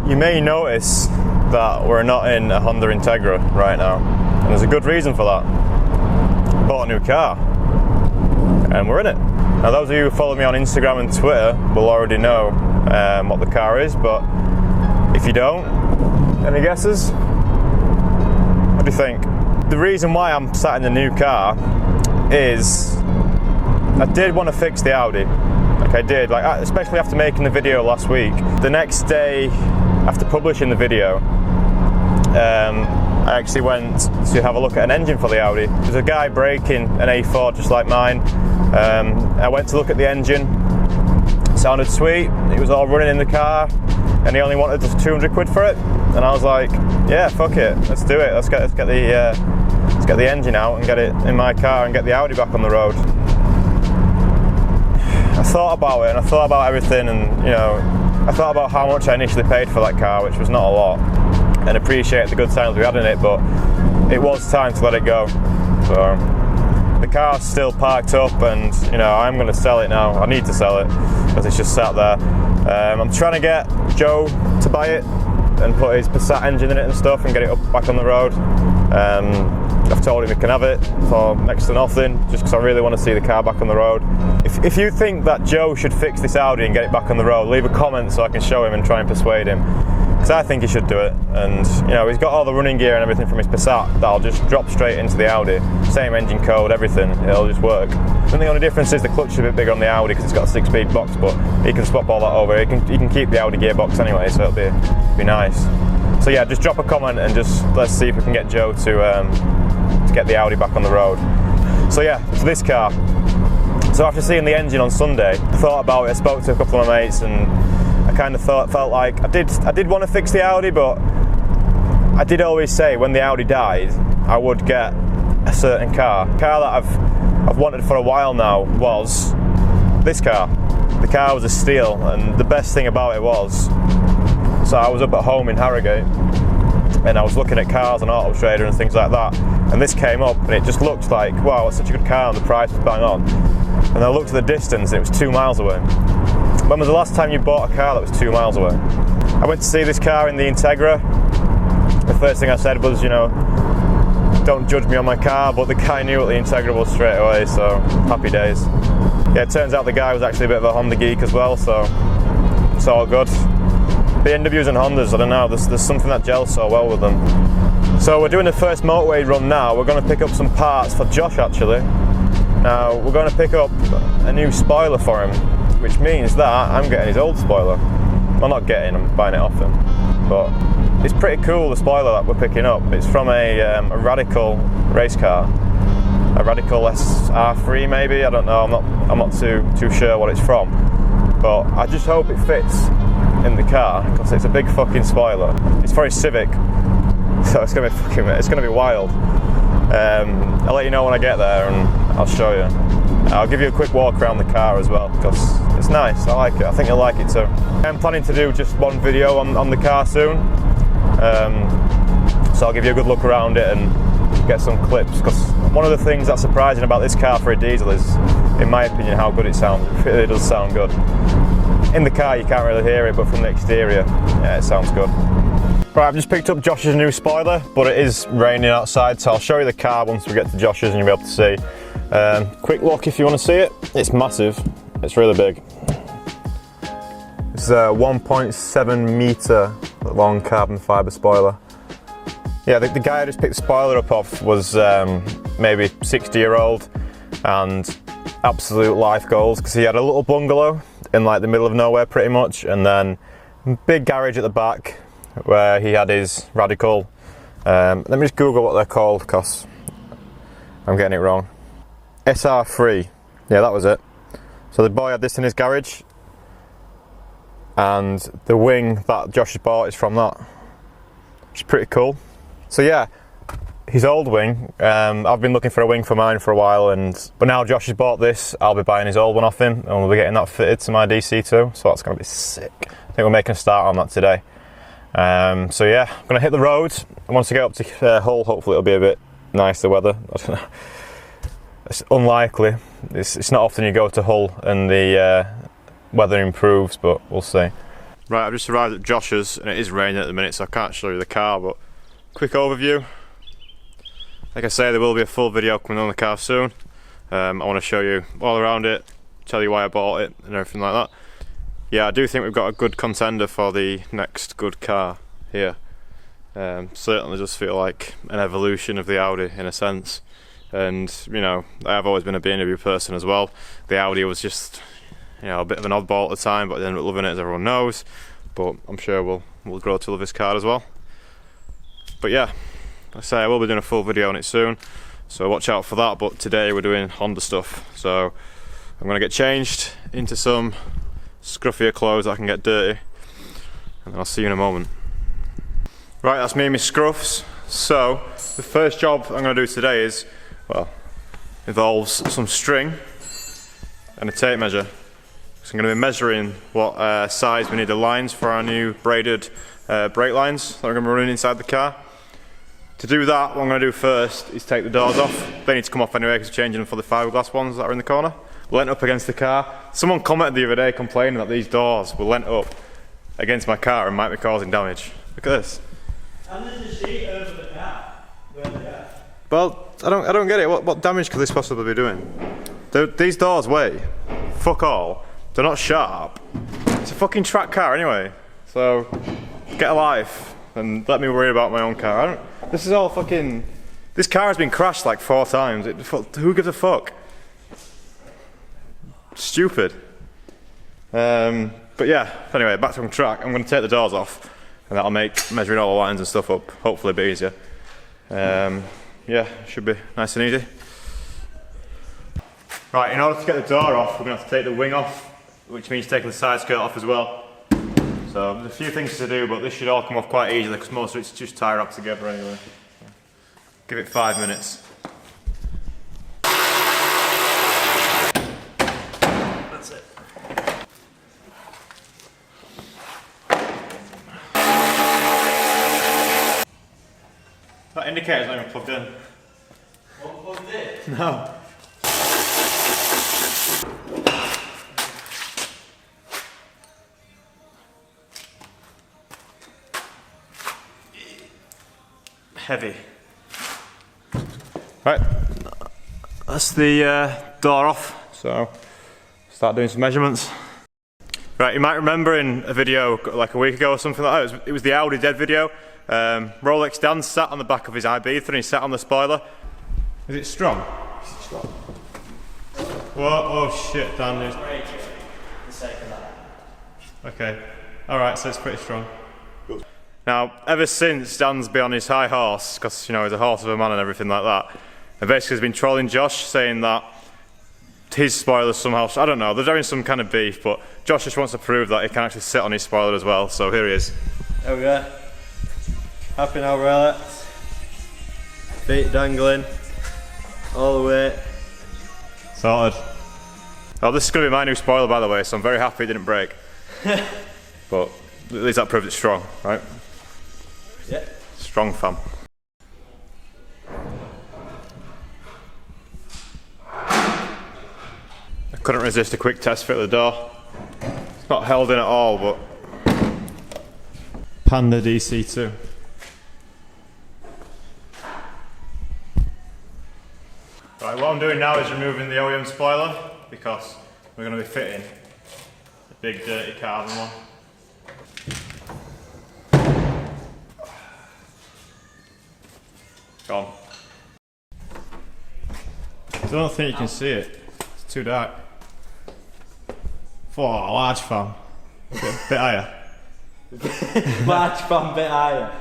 you may notice that we're not in a Honda Integra right now, and there's a good reason for that. Bought a new car, and we're in it. Now those of you who follow me on Instagram and Twitter will already know what the car is, but if you don't, any guesses? What do you think? The reason why I'm sat in the new car is I did want to fix the Audi. Like I did, especially after making the video last week. The next day after publishing the video, I actually went to have a look at an engine for the Audi. There's a guy braking an A4 just like mine. I went to look at the engine. Sounded sweet. It was all running in the car, and he only wanted just 200 quid for it. And I was like, yeah, fuck it, let's do it. Let's get the engine out and get it in my car and get the Audi back on the road. I thought about it, and I thought about everything, and I thought about how much I initially paid for that car, which was not a lot, and appreciate the good times we had in it, but it was time to let it go. So the car's still parked up, and I'm going to sell it now. I need to sell it because it's just sat there. I'm trying to get Joe to buy it and put his Passat engine in it and stuff and get it back on the road. I've told him he can have it for next to nothing, just because I really want to see the car back on the road. If you think that Joe should fix this Audi and get it back on the road, leave a comment so I can show him and try and persuade him, because I think he should do it. And he's got all the running gear and everything from his Passat that'll just drop straight into the Audi. Same engine code, everything, it'll just work. I think the only difference is the clutch is a bit bigger on the Audi because it's got a 6-speed box, but he can swap all that over. He can keep the Audi gearbox anyway, so it'll be nice. So yeah, just drop a comment and just let's see if we can get Joe to get the Audi back on the road. So yeah, for this car. So after seeing the engine on Sunday, I thought about it. I spoke to a couple of my mates, and I kind of felt like I did want to fix the Audi, but I did always say when the Audi died, I would get a certain car. A car that I've wanted for a while now was this car. The car was a steal, and the best thing about it was, so I was up at home in Harrogate, and I was looking at cars on Auto Trader and things like that, and this came up, and it just looked like, wow, it's such a good car, and the price was bang on. And I looked at the distance, and it was 2 miles away. When was the last time you bought a car that was 2 miles away? I went to see this car in the Integra. The first thing I said was, don't judge me on my car, but the guy knew what the Integra was straight away, so happy days. Yeah, it turns out the guy was actually a bit of a Honda geek as well, so it's all good. BMWs and Hondas, I don't know, there's something that gels so well with them. So we're doing the first motorway run now. We're going to pick up some parts for Josh actually. Now we're going to pick up a new spoiler for him, which means that I'm getting his old spoiler. Well, not getting, I'm buying it off him. But it's pretty cool, the spoiler that we're picking up. It's from a Radical race car. A Radical SR3 maybe, I don't know, I'm not too sure what it's from. But I just hope it fits in the car, because it's a big fucking spoiler. It's for his Civic, so it's gonna be wild. I'll let you know when I get there, and I'll show you. I'll give you a quick walk around the car as well, because it's nice. I like it. I think you'll like it too. I'm planning to do just one video on the car soon, so I'll give you a good look around it and get some clips, because one of the things that's surprising about this car for a diesel is, in my opinion, how good it sounds. It really does sound good. In the car you can't really hear it, but from the exterior, yeah, it sounds good. Right, I've just picked up Josh's new spoiler, but it is raining outside, so I'll show you the car once we get to Josh's and you'll be able to see. Quick look if you want to see it. It's massive, it's really big. It's a 1.7 metre long carbon fibre spoiler. Yeah, the guy I just picked the spoiler up off was maybe 60-year-old and absolute life goals, because he had a little bungalow in like the middle of nowhere pretty much, and then big garage at the back where he had his Radical. Let me just Google what they're called, because I'm getting it wrong. SR3, yeah, that was it. So the boy had this in his garage, and the wing that Josh has bought is from that, which is pretty cool. So yeah, his old wing, I've been looking for a wing for mine for a while, but now Josh has bought this, I'll be buying his old one off him, and we'll be getting that fitted to my DC2, so that's going to be sick. I think we're making a start on that today. So yeah, I'm going to hit the road, and once I get up to Hull, hopefully it'll be a bit nicer weather. I don't know. It's unlikely, it's not often you go to Hull and the weather improves, but we'll see. Right, I've just arrived at Josh's and it is raining at the minute, so I can't show you the car, but quick overview. Like I say, there will be a full video coming on the car soon. I want to show you all around it, tell you why I bought it and everything like that. Yeah, I do think we've got a good contender for the next good car here. Certainly does feel like an evolution of the Audi in a sense. And, you know, I've always been a BMW person as well. The Audi was just, you know, a bit of an oddball at the time, but I ended up loving it, as everyone knows. But I'm sure we'll grow to love this car as well. But yeah, like I say, I will be doing a full video on it soon, so watch out for that. But today we're doing Honda stuff, so I'm going to get changed into some scruffier clothes that I can get dirty, and then I'll see you in a moment. Right, that's me and my scruffs. So the first job I'm going to do today is, well, involves some string and a tape measure. So I'm going to be measuring what size we need the lines for our new braided brake lines that we're going to be running inside the car. To do that, what I'm going to do first is take the doors off. They need to come off anyway because we're changing them for the fiberglass ones that are in the corner. Lent up against the car. Someone commented the other day complaining that these doors were lent up against my car and might be causing damage. Look at this. And there's a sheet over the car. Where they are. Well, I don't get it. What damage could this possibly be doing? These doors weigh fuck all. They're not sharp. It's a fucking track car anyway. So get a life and let me worry about my own car. This is all fucking. This car has been crashed like 4 times. Who gives a fuck? Stupid. But yeah. Anyway, back to on track. I'm going to take the doors off, and that'll make measuring all the lines and stuff up hopefully a bit easier. Yeah, should be nice and easy. Right, in order to get the door off, we're going to have to take the wing off, which means taking the side skirt off as well. So there's a few things to do, but this should all come off quite easily because most of it's just tie wrapped together anyway. Give it 5 minutes. That's it. That indicator's not even plugged in. What plugged in? No. Heavy. Right, that's the door off, so start doing some measurements. Right, you might remember in a video like a week ago or something like that, it was the Audi dead video. Rolex Dan sat on the back of his Ibiza and he sat on the spoiler. Is it strong? It's strong. Whoa, oh shit, Dan is... Okay, alright, so it's pretty strong. Now, ever since Dan's been on his high horse, because, you know, he's a horse of a man and everything like that, and basically he's been trolling Josh, saying that his spoiler somehow, I don't know, they're having some kind of beef, but Josh just wants to prove that he can actually sit on his spoiler as well, so here he is. There we go. Happy now, Rolex. Feet dangling. All the way. Sorted. Oh, this is going to be my new spoiler, by the way, so I'm very happy it didn't break. But at least that proves it's strong, right? Yeah. Strong, fam. I couldn't resist a quick test fit of the door. It's not held in at all, but Panda DC2. Right, what I'm doing now is removing the OEM spoiler because we're going to be fitting a big dirty carbon one. Gone. I don't think you can see it. It's too dark. Oh, large fan. Bit higher. Large fan, bit higher.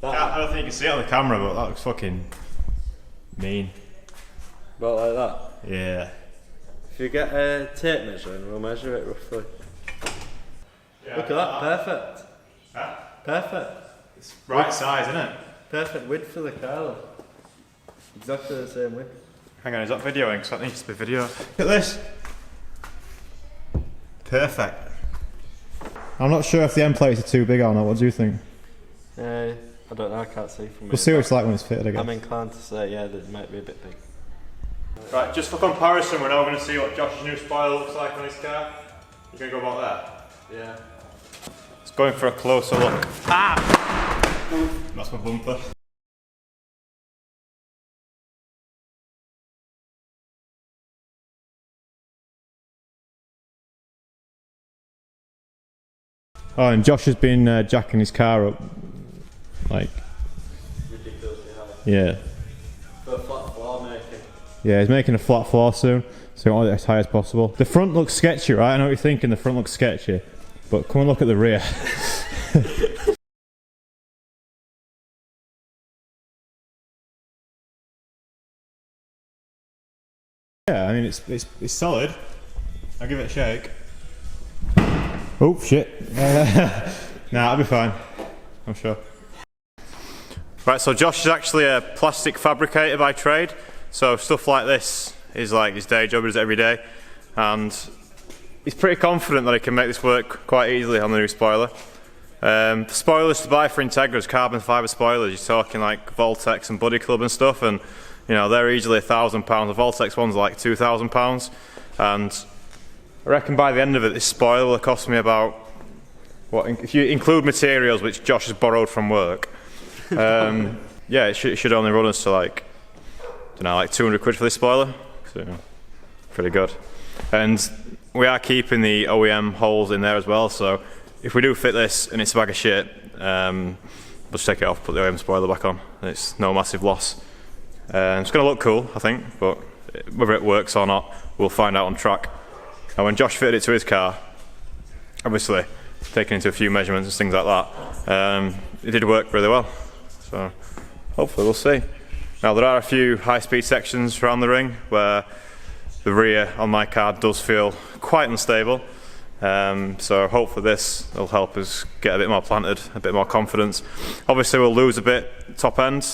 I don't think you can see it on the camera, but that looks fucking mean. About like that? Yeah. If you get a tape measure and we'll measure it roughly. Yeah, look at that, perfect. Huh? Perfect. It's right size, isn't it? Perfect width for the car. Look. Exactly the same width. Hang on, is that videoing? Because that needs to be video. Look at this. Perfect. I'm not sure if the end plates are too big or not. What do you think? I don't know, I can't see from We'll see what it's like when it's fitted, I guess. I'm inclined to say, yeah, that it might be a bit big. Right, just for comparison, we're now going to see what Josh's new spoiler looks like on his car. You going to go about that? Yeah. going for a closer look. Ah! That's my bumper. Oh, and Josh has been jacking his car up, like, Ridiculously high. yeah. For a flat floor making. Yeah, he's making a flat floor soon, so we want it as high as possible. The front looks sketchy, right? I know what you're thinking, the front looks sketchy, but come and look at the rear. Yeah, I mean, it's solid. I'll give it a shake. Oh, shit. Nah, I'll be fine, I'm sure. Right, so Josh is actually a plastic fabricator by trade, so stuff like this is like his day job, he does it every day, and he's pretty confident that he can make this work quite easily on the new spoiler. The spoilers to buy for Integra is carbon fibre spoilers. You're talking like Voltex and Buddy Club and stuff, and you know they're easily £1,000. The Voltex ones are like £2,000, and I reckon by the end of it, this spoiler will have cost me about, what, if you include materials which Josh has borrowed from work, yeah, it should only run us to like, I don't know, like 200 quid for this spoiler. So, pretty good. And we are keeping the OEM holes in there as well, so if we do fit this and it's a bag of shit, we'll just take it off, put the OEM spoiler back on. It's no massive loss. It's going to look cool, I think, but whether it works or not, we'll find out on track. And when Josh fitted it to his car, obviously taking into a few measurements and things like that, it did work really well. So hopefully we'll see. Now there are a few high-speed sections around the ring where the rear on my car does feel quite unstable. So hopefully this will help us get a bit more planted, a bit more confidence. Obviously we'll lose a bit top end.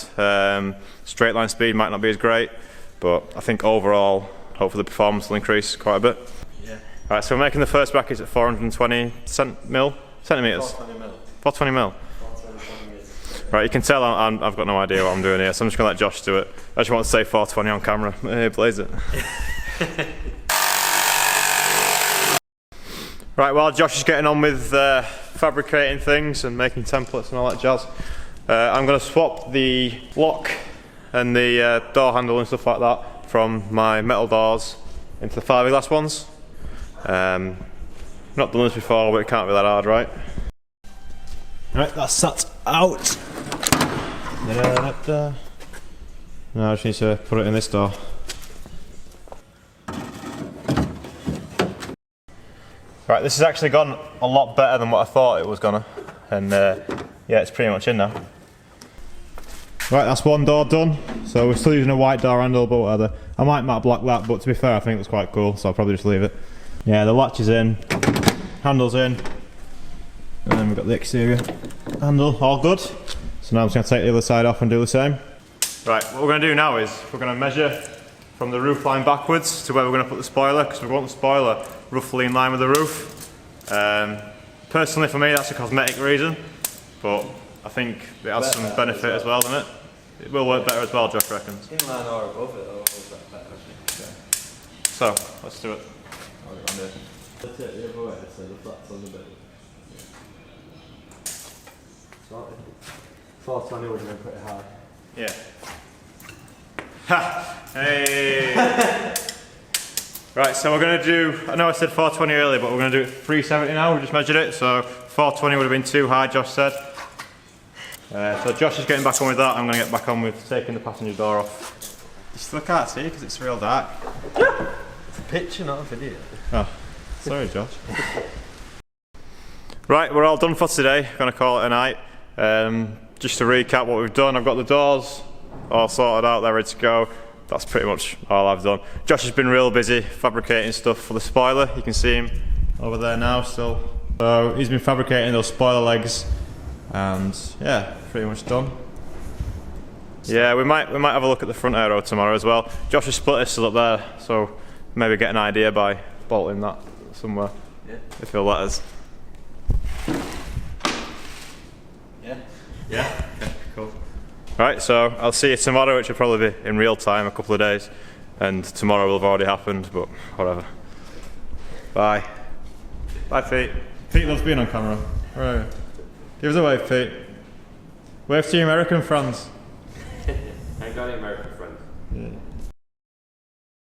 Straight line speed might not be as great, but I think overall, hopefully the performance will increase quite a bit. Yeah. Alright, so we're making the first brackets at 420 centimetres. 420 mil. 420 mil. 420 meters. Right, you can tell I've got no idea what I'm doing here, so I'm just going to let Josh do it. I just want to say 420 on camera. Hey, blaze it. Right, while Josh is getting on with fabricating things and making templates and all that jazz, I'm going to swap the lock and the door handle and stuff like that from my metal doors into the fiberglass ones. Not done this before, but it can't be that hard, right? Right, that's that out. Now I just need to put it in this door. Right, this has actually gone a lot better than what I thought it was gonna, and yeah, it's pretty much in now. Right, that's one door done. So we're still using a white door handle, but whatever. I might matte black that, but to be fair, I think it's quite cool, so I'll probably just leave it. Yeah, the latch is in, handle's in, and then we've got the exterior handle, all good. So now I'm just going to take the other side off and do the same. Right, what we're going to do now is we're going to measure from the roof line backwards to where we're going to put the spoiler, because we want the spoiler roughly in line with the roof. Personally for me that's a cosmetic reason, but I think it has some benefit as well, doesn't it? It will work better as well, Josh reckons. In line or above it, or is that better, I think? So, let's do it. Let's take the other way, so the flat's on the bit. 420 would have been pretty high. Yeah. Ha! Hey! Right, so we're going to do, I know I said 420 earlier, but we're going to do it 370 now, we just measured it, so 420 would have been too high, Josh said. So Josh is getting back on with that, I'm going to get back on with taking the passenger door off. You still can't see because it's real dark. It's a picture, not a video. Oh, sorry Josh. Right, we're all done for today, going to call it a night. Just to recap what we've done, I've got the doors all sorted out, they're ready to go. That's pretty much all I've done. Josh has been real busy fabricating stuff for the spoiler. You can see him over there now still. So he's been fabricating those spoiler legs, and yeah, pretty much done. Yeah, we might have a look at the front aero tomorrow as well. Josh has split this up there, so maybe get an idea by bolting that somewhere. Yeah. If he'll let us. Yeah. Yeah. Okay, cool. Right, so I'll see you tomorrow, which will probably be in real time, a couple of days, and tomorrow will have already happened, but whatever. Bye. Bye, Pete. Pete loves being on camera. Right. Give us a wave, Pete. Wave to your American friends. I got any American friends. Yeah.